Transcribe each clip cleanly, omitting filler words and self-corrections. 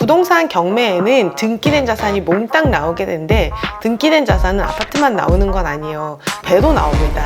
부동산 경매에는 등기된 자산이 몽땅 나오게 되는데, 등기된 자산은 아파트만 나오는 건 아니에요. 배도 나옵니다.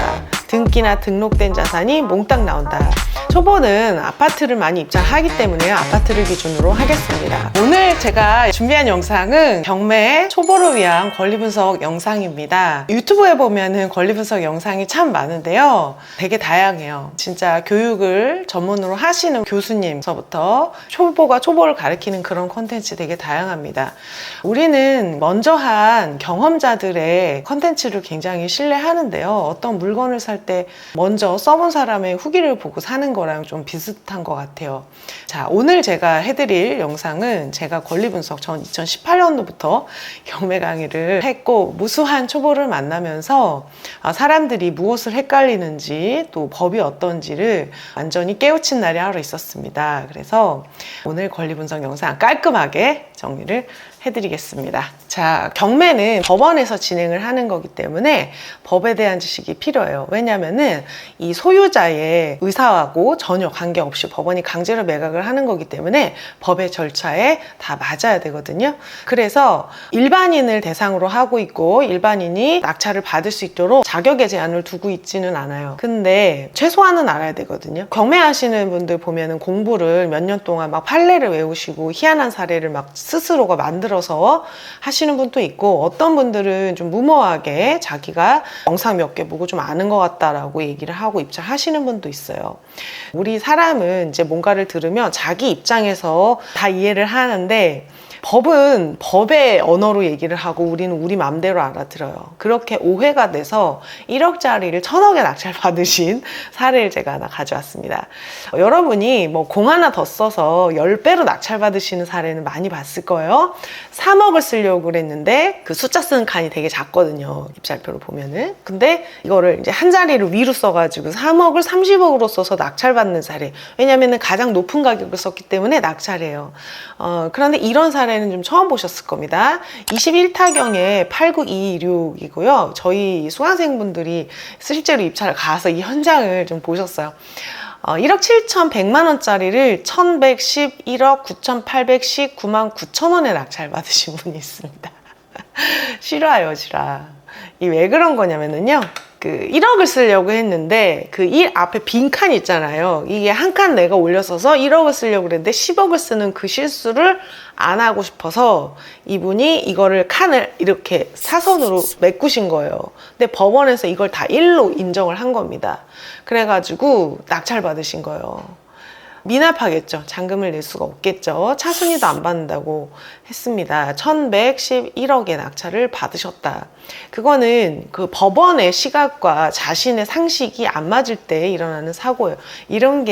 등기나 등록된 자산이 몽땅 나온다. 초보는 아파트를 많이 입장하기 때문에 아파트를 기준으로 하겠습니다. 오늘 제가 준비한 영상은 경매 초보를 위한 권리분석 영상입니다. 유튜브에 보면은 권리분석 영상이 참 많은데요, 되게 다양해요. 진짜 교육을 전문으로 하시는 교수님서부터 초보가 초보를 가르치는 그런 콘텐츠 되게 다양합니다. 우리는 먼저 한 경험자들의 콘텐츠를 굉장히 신뢰하는데요, 어떤 물건을 살 때 먼저 써본 사람의 후기를 보고 사는 거랑 좀 비슷한 것 같아요. 자, 오늘 제가 해드릴 영상은 제가 권리분석, 전 2018년도부터 경매 강의를 했고 무수한 초보를 만나면서 사람들이 무엇을 헷갈리는지 또 법이 어떤지를 완전히 깨우친 날이 하루 있었습니다. 그래서 오늘 권리분석 영상 깔끔하게 정리를 해드리겠습니다. 자, 경매는 법원에서 진행을 하는 거기 때문에 법에 대한 지식이 필요해요. 왜냐면은 이 소유자의 의사하고 전혀 관계없이 법원이 강제로 매각을 하는 거기 때문에 법의 절차에 다 맞아야 되거든요. 그래서 일반인을 대상으로 하고 있고 일반인이 낙찰을 받을 수 있도록 자격의 제한을 두고 있지는 않아요. 근데 최소한은 알아야 되거든요. 경매하시는 분들 보면은 공부를 몇 년 동안 막 판례를 외우시고 희한한 사례를 막 스스로가 만들어서 하시는 분도 있고, 어떤 분들은 좀 무모하게 자기가 영상 몇 개 보고 좀 아는 것 같다라고 얘기를 하고 입찰하시는 분도 있어요. 우리 사람은 이제 뭔가를 들으면 자기 입장에서 다 이해를 하는데 법은 법의 언어로 얘기를 하고 우리는 우리 맘대로 알아들어요. 그렇게 오해가 돼서 1억짜리를 1000억에 낙찰 받으신 사례를 제가 하나 가져왔습니다. 여러분이 뭐 공 하나 더 써서 10배로 낙찰 받으시는 사례는 많이 봤을 거예요. 3억을 쓰려고 그랬는데 그 숫자 쓰는 칸이 되게 작거든요, 입찰표를 보면은. 근데 이거를 이제 한 자리를 위로 써가지고 3억을 30억으로 써서 낙찰 받는 사례. 왜냐면은 가장 높은 가격을 썼기 때문에 낙찰이에요. 그런데 이런 사례는 좀 처음 보셨을 겁니다. 21타경에 89226이고요. 저희 수강생분들이 실제로 입찰을 가서 이 현장을 좀 보셨어요. 1억 7,100만 원짜리를 1,111억 9,819만 9천 원에 낙찰 받으신 분이 있습니다. 실화요, 실화. 이 왜 그런 거냐면요, 그 1억을 쓰려고 했는데 그 1 앞에 빈 칸 있잖아요. 이게 한 칸 내가 올려서서 1억을 쓰려고 그랬는데 10억을 쓰는 그 실수를 안 하고 싶어서 이분이 이거를 칸을 이렇게 사선으로 메꾸신 거예요. 근데 법원에서 이걸 다 1로 인정을 한 겁니다. 그래가지고 낙찰 받으신 거예요. 미납하겠죠. 잔금을 낼 수가 없겠죠. 차순위도 안 받는다고 했습니다. 1111억의 낙찰을 받으셨다. 그거는 그 법원의 시각과 자신의 상식이 안 맞을 때 일어나는 사고예요. 이런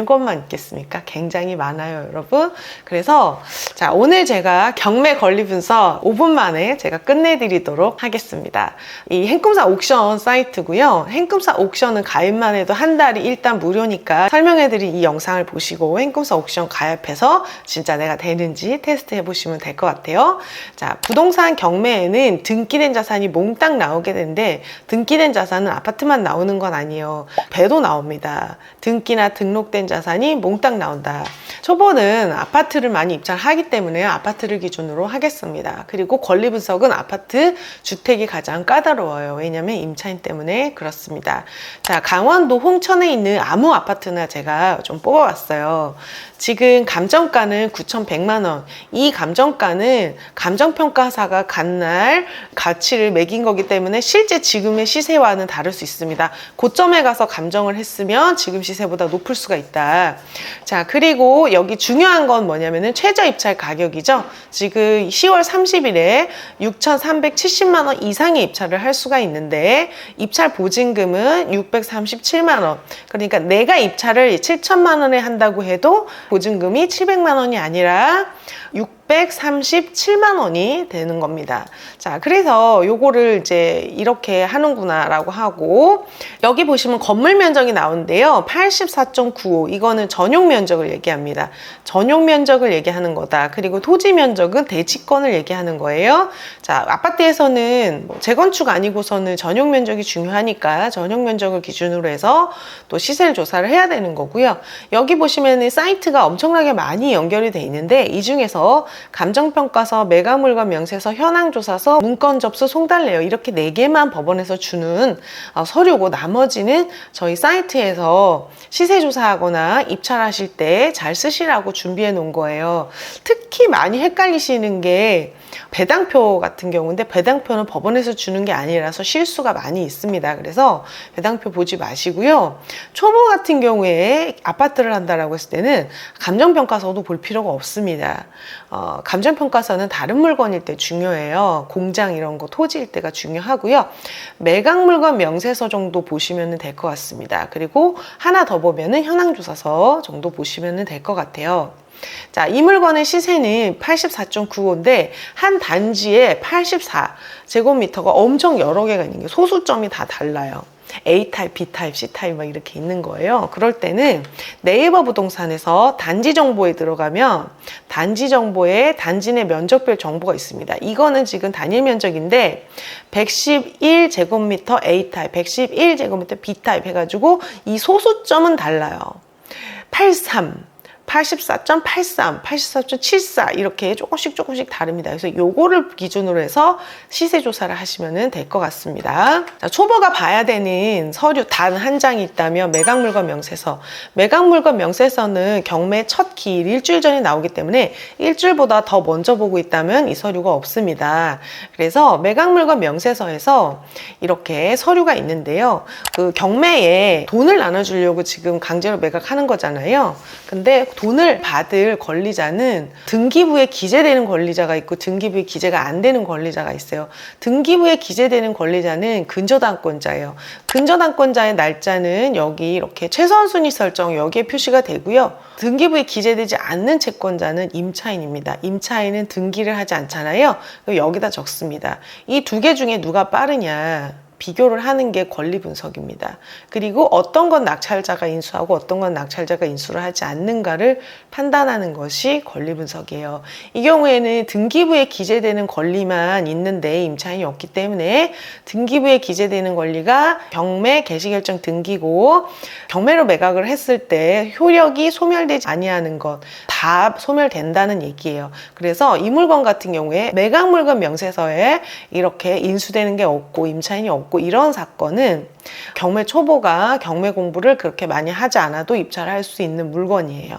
것만 있겠습니까? 굉장히 많아요, 여러분. 그래서 자, 오늘 제가 경매 권리 분석 5분 만에 제가 끝내드리도록 하겠습니다. 이 행꿈사 옥션 사이트고요. 행꿈사 옥션은 가입만 해도 한 달이 일단 무료니까 설명해드린 이 영상을 보시고 행꿈사 옥션 가입해서 진짜 내가 되는지 테스트 해보시면 될 것 같아요. 자, 부동산 경매에는 등기된 자산이 몽땅 나오게 되는데, 등기된 자산은 아파트만 나오는 건 아니에요. 배도 나옵니다. 등기나 등록된 자산이 몽땅 나온다. 초보는 아파트를 많이 입찰하기 때문에 아파트를 기준으로 하겠습니다. 그리고 권리 분석은 아파트, 주택이 가장 까다로워요. 왜냐면 임차인 때문에 그렇습니다. 자, 강원도 홍천에 있는 아무 아파트나 제가 좀 뽑아봤어요. 지금 감정가는 9,100만 원. 이 감정가는 감정평가사가 간 날 가치를 매긴 거기 때문에 실제 지금의 시세와는 다를 수 있습니다. 고점에 가서 감정을 했으면 지금 시세보다 높을 수가 있다. 자, 그리고 여기 중요한 건 뭐냐면은 최저 입찰 가격이죠. 지금 10월 30일에 6,370만 원 이상의 입찰을 할 수가 있는데 입찰 보증금은 637만 원. 그러니까 내가 입찰을 7천만 원에 한다고 해도 보증금이 700만 원이 아니라 637만 원이 되는 겁니다. 자, 그래서 요거를 이제 이렇게 하는구나 라고 하고, 여기 보시면 건물 면적이 나오는데요. 84.95, 이거는 전용 면적을 얘기합니다. 전용 면적을 얘기하는 거다. 그리고 토지 면적은 대지권을 얘기하는 거예요. 자, 아파트에서는 뭐 재건축 아니고서는 전용 면적이 중요하니까 전용 면적을 기준으로 해서 또 시세를 조사를 해야 되는 거고요. 여기 보시면 사이트가 엄청나게 많이 연결이 돼 있는데 이 중에서 감정평가서, 매각물건 명세서, 현황조사서, 문건접수, 송달내역 이렇게 4개만 법원에서 주는 서류고, 나머지는 저희 사이트에서 시세조사하거나 입찰하실 때 잘 쓰시라고 준비해 놓은 거예요. 특히 많이 헷갈리시는 게 배당표 같은 경우인데, 배당표는 법원에서 주는 게 아니라서 실수가 많이 있습니다. 그래서 배당표 보지 마시고요. 초보 같은 경우에 아파트를 한다라고 했을 때는 감정평가서도 볼 필요가 없습니다. 감정평가서는 다른 물건일 때 중요해요. 공장 이런 거, 토지일 때가 중요하고요. 매각물건 명세서 정도 보시면 될 것 같습니다. 그리고 하나 더 보면은 현황조사서 정도 보시면 될 것 같아요. 자, 이 물건의 시세는 84.95인데 한 단지에 84제곱미터가 엄청 여러 개가 있는 게, 소수점이 다 달라요. A타입, B타입, C타입 막 이렇게 있는 거예요. 그럴 때는 네이버 부동산에서 단지 정보에 들어가면 단지 정보에 단지 내 면적별 정보가 있습니다. 이거는 지금 단일 면적인데 111제곱미터 A타입, 111제곱미터 B타입 해가지고 이 소수점은 달라요. 83, 84.83, 84.74 이렇게 조금씩 다릅니다. 그래서 요거를 기준으로 해서 시세 조사를 하시면 될 것 같습니다. 자, 초보가 봐야 되는 서류 단 한 장이 있다면 매각물건 명세서. 매각물건 명세서는 경매 첫 기일 일주일 전에 나오기 때문에 일주일보다 더 먼저 보고 있다면 이 서류가 없습니다. 그래서 매각물건 명세서에서 이렇게 서류가 있는데요. 그 경매에 돈을 나눠주려고 지금 강제로 매각하는 거잖아요. 근데 돈을 받을 권리자는 등기부에 기재되는 권리자가 있고 등기부에 기재가 안 되는 권리자가 있어요. 등기부에 기재되는 권리자는 근저당권자예요. 근저당권자의 날짜는 여기 이렇게 최선순위 설정 여기에 표시가 되고요. 등기부에 기재되지 않는 채권자는 임차인입니다. 임차인은 등기를 하지 않잖아요. 여기다 적습니다. 이 두 개 중에 누가 빠르냐 비교를 하는 게 권리 분석입니다. 그리고 어떤 건 낙찰자가 인수하고 어떤 건 낙찰자가 인수를 하지 않는가를 판단하는 것이 권리 분석이에요. 이 경우에는 등기부에 기재되는 권리만 있는데 임차인이 없기 때문에 등기부에 기재되는 권리가 경매 개시결정 등기고, 경매로 매각을 했을 때 효력이 소멸되지 아니하는 것 다 소멸된다는 얘기예요. 그래서 이 물건 같은 경우에 매각물건 명세서에 이렇게 인수되는 게 없고 임차인이 없고 이런 사건은 경매 초보가 경매 공부를 그렇게 많이 하지 않아도 입찰할 수 있는 물건이에요.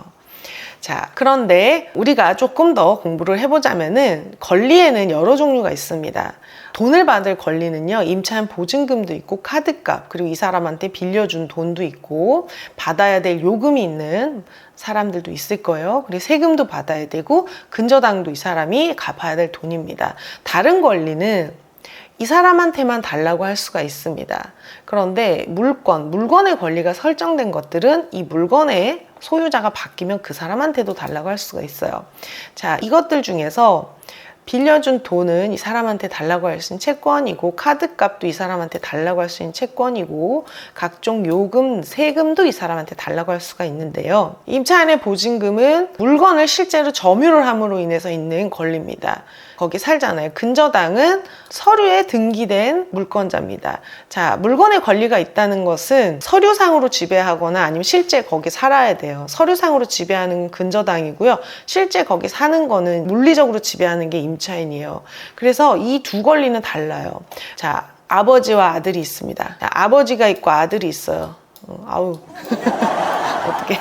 자, 그런데 우리가 조금 더 공부를 해보자면은 권리에는 여러 종류가 있습니다. 돈을 받을 권리는요, 임차인 보증금도 있고 카드값, 그리고 이 사람한테 빌려준 돈도 있고 받아야 될 요금이 있는 사람들도 있을 거예요. 그리고 세금도 받아야 되고 근저당도 이 사람이 갚아야 될 돈입니다. 다른 권리는 이 사람한테만 달라고 할 수가 있습니다. 그런데 물건의 권리가 설정된 것들은 이 물건의 소유자가 바뀌면 그 사람한테도 달라고 할 수가 있어요. 자, 이것들 중에서 빌려준 돈은 이 사람한테 달라고 할 수 있는 채권이고, 카드값도 이 사람한테 달라고 할 수 있는 채권이고, 각종 요금, 세금도 이 사람한테 달라고 할 수가 있는데요. 임차인의 보증금은 물건을 실제로 점유를 함으로 인해서 있는 권리입니다. 거기 살잖아요. 근저당은 서류에 등기된 물건자입니다. 자, 물건의 권리가 있다는 것은 서류상으로 지배하거나 아니면 실제 거기 살아야 돼요. 서류상으로 지배하는 근저당이고요. 실제 거기 사는 거는 물리적으로 지배하는 게 임차인이에요. 그래서 이 두 권리는 달라요. 자, 아버지와 아들이 있습니다. 자, 아버지가 있고 아들이 있어요. 아우 어떡해.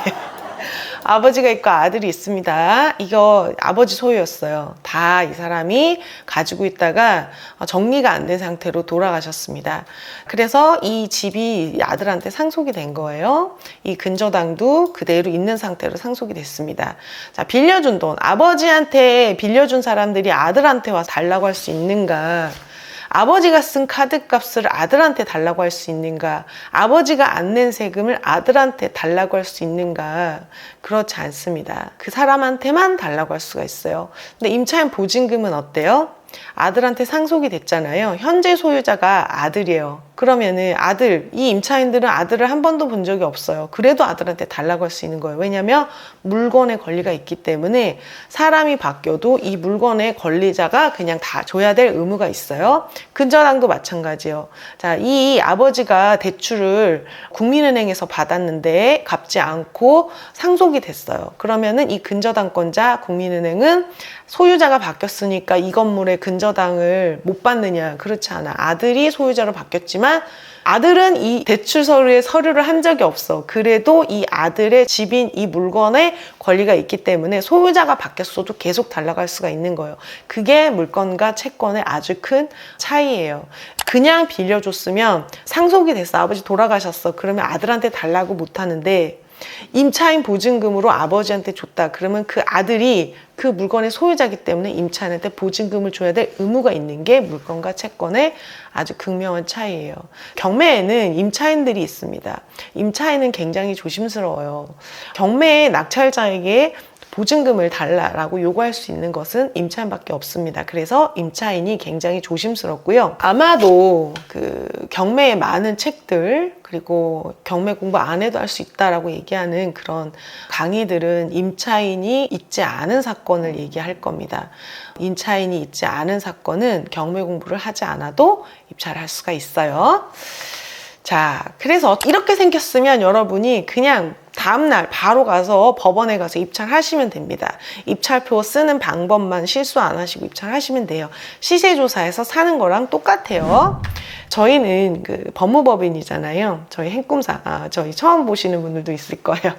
아버지가 있고 아들이 있습니다. 이거 아버지 소유였어요. 다 이 사람이 가지고 있다가 정리가 안 된 상태로 돌아가셨습니다. 그래서 이 집이 아들한테 상속이 된 거예요. 이 근저당도 그대로 있는 상태로 상속이 됐습니다. 자, 빌려준 돈. 아버지한테 빌려준 사람들이 아들한테 와서 달라고 할 수 있는가? 아버지가 쓴 카드값을 아들한테 달라고 할 수 있는가? 아버지가 안 낸 세금을 아들한테 달라고 할 수 있는가? 그렇지 않습니다. 그 사람한테만 달라고 할 수가 있어요. 근데 임차인 보증금은 어때요? 아들한테 상속이 됐잖아요. 현재 소유자가 아들이에요. 그러면은 이 임차인들은 아들을 한 번도 본 적이 없어요. 그래도 아들한테 달라고 할 수 있는 거예요. 왜냐하면 물건의 권리가 있기 때문에 사람이 바뀌어도 이 물건의 권리자가 그냥 다 줘야 될 의무가 있어요. 근저당도 마찬가지예요. 자, 이 아버지가 대출을 국민은행에서 받았는데 갚지 않고 상속이 됐어요. 그러면은 이 근저당권자 국민은행은 소유자가 바뀌었으니까 이 건물의 근저당을 못 받느냐? 그렇지 않아. 아들이 소유자로 바뀌었지만 아들은 이 대출 서류에 서류를 한 적이 없어. 그래도 이 아들의 집인 이 물건에 권리가 있기 때문에 소유자가 바뀌었어도 계속 달라갈 수가 있는 거예요. 그게 물건과 채권의 아주 큰 차이예요. 그냥 빌려줬으면 상속이 됐어. 아버지 돌아가셨어. 그러면 아들한테 달라고 못 하는데 임차인 보증금으로 아버지한테 줬다. 그러면 그 아들이 그 물건의 소유자이기 때문에 임차인한테 보증금을 줘야 될 의무가 있는 게 물건과 채권의 아주 극명한 차이예요. 경매에는 임차인들이 있습니다. 임차인은 굉장히 조심스러워요. 경매의 낙찰자에게 보증금을 달라라고 요구할 수 있는 것은 임차인밖에 없습니다. 그래서 임차인이 굉장히 조심스럽고요. 아마도 그 경매의 많은 책들 그리고 경매 공부 안 해도 할 수 있다라고 얘기하는 그런 강의들은 임차인이 있지 않은 사건을 얘기할 겁니다. 임차인이 있지 않은 사건은 경매 공부를 하지 않아도 입찰을 할 수가 있어요. 자, 그래서 이렇게 생겼으면 여러분이 그냥 다음날 바로 가서 법원에 가서 입찰하시면 됩니다. 입찰표 쓰는 방법만 실수 안 하시고 입찰하시면 돼요. 시세조사에서 사는 거랑 똑같아요. 저희는 그 법무법인이잖아요. 저희 행꿈사, 저희 처음 보시는 분들도 있을 거예요.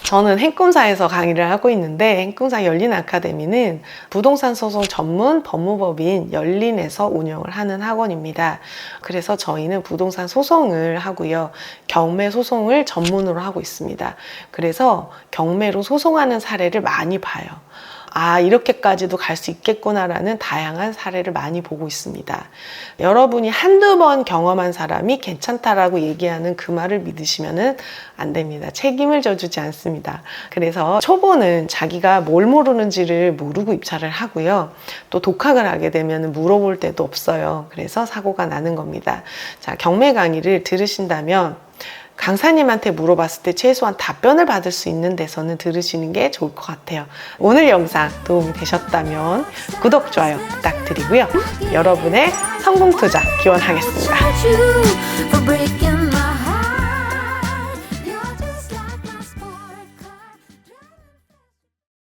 저는 행꿈사에서 강의를 하고 있는데 행꿈사 열린 아카데미는 부동산 소송 전문 법무법인 열린에서 운영을 하는 학원입니다. 그래서 저희는 부동산 소송을 하고요. 경매 소송을 전문으로 하고 있습니다. 그래서 경매로 소송하는 사례를 많이 봐요. 아, 이렇게까지도 갈 수 있겠구나라는 다양한 사례를 많이 보고 있습니다. 여러분이 한두 번 경험한 사람이 괜찮다라고 얘기하는 그 말을 믿으시면 안 됩니다. 책임을 져주지 않습니다. 그래서 초보는 자기가 뭘 모르는지를 모르고 입찰을 하고요. 또 독학을 하게 되면 물어볼 데도 없어요. 그래서 사고가 나는 겁니다. 자, 경매 강의를 들으신다면 강사님한테 물어봤을 때 최소한 답변을 받을 수 있는 데서는 들으시는 게 좋을 것 같아요. 오늘 영상 도움이 되셨다면 구독, 좋아요 부탁드리고요. 여러분의 성공 투자 기원하겠습니다.